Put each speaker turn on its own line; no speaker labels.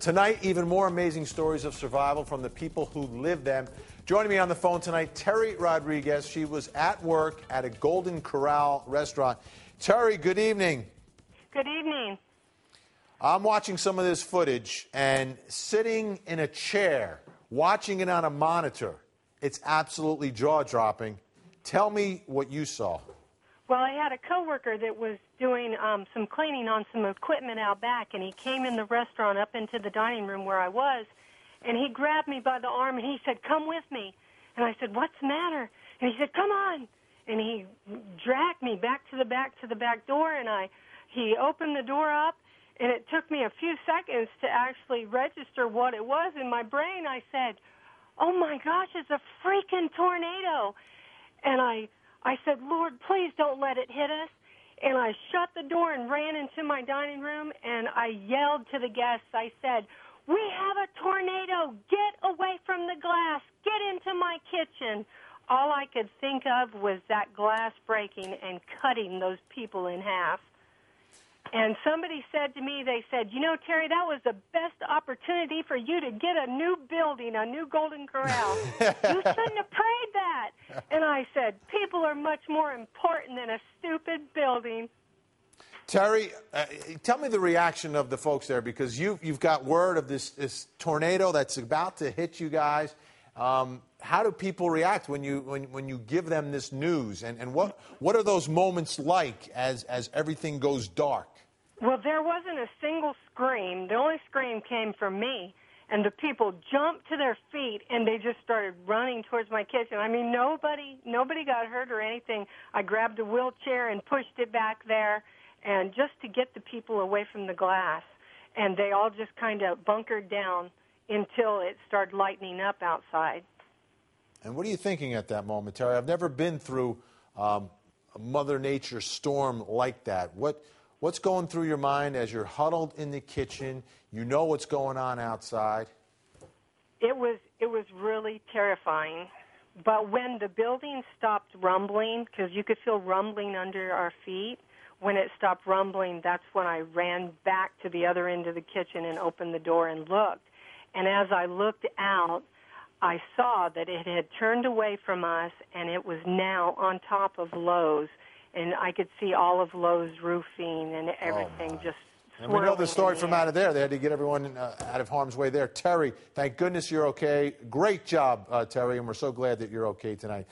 Tonight, even more amazing stories of survival from the people who live them. Joining me on the phone tonight, Terry Rodriguez. She was at work at a Golden Corral restaurant. Terry, good evening.
Good evening.
I'm watching some of this footage, and sitting in a chair, watching it on a monitor, it's absolutely jaw-dropping. Tell me what you saw.
Well, I had a coworker that was doing some cleaning on some equipment out back, and he came in the restaurant up into the dining room where I was, and he grabbed me by the arm, and he said, "Come with me." And I said, "What's the matter?" And he said, "Come on." And he dragged me back to the back door, and he opened the door up, and it took me a few seconds to actually register what it was in my brain. I said, "Oh, my gosh, it's a freaking tornado." And I said, "Lord, please don't let it hit us." And I shut the door and ran into my dining room, and I yelled to the guests. I said, "We have a tornado. Get away from the glass. Get into my kitchen." All I could think of was that glass breaking and cutting those people in half. And somebody said to me, they said, "You know, Terry, that was the best opportunity for you to get a new building, a new Golden Corral. You shouldn't have prayed that." And I said, "People are much more important than a stupid building."
Terry, tell me the reaction of the folks there, because you've got word of this tornado that's about to hit you guys. How do people react when you give them this news? And what are those moments like as everything goes dark?
Well, there wasn't a single scream. The only scream came from me. And the people jumped to their feet, and they just started running towards my kitchen. I mean, nobody got hurt or anything. I grabbed a wheelchair and pushed it back there, and just to get the people away from the glass. And they all just kind of bunkered down until it started lightening up outside.
And what are you thinking at that moment, Terry? I've never been through a Mother Nature storm like that. What's going through your mind as you're huddled in the kitchen? You know what's going on outside.
It was really terrifying. But when the building stopped rumbling, because you could feel rumbling under our feet, when it stopped rumbling, that's when I ran back to the other end of the kitchen and opened the door and looked. And as I looked out, I saw that it had turned away from us, and it was now on top of Lowe's. And I could see all of Lowe's roofing and everything just swirling.
And we know the story from out of there. They had to get everyone out of harm's way there. Terry, thank goodness you're okay. Great job, Terry, and we're so glad that you're okay tonight.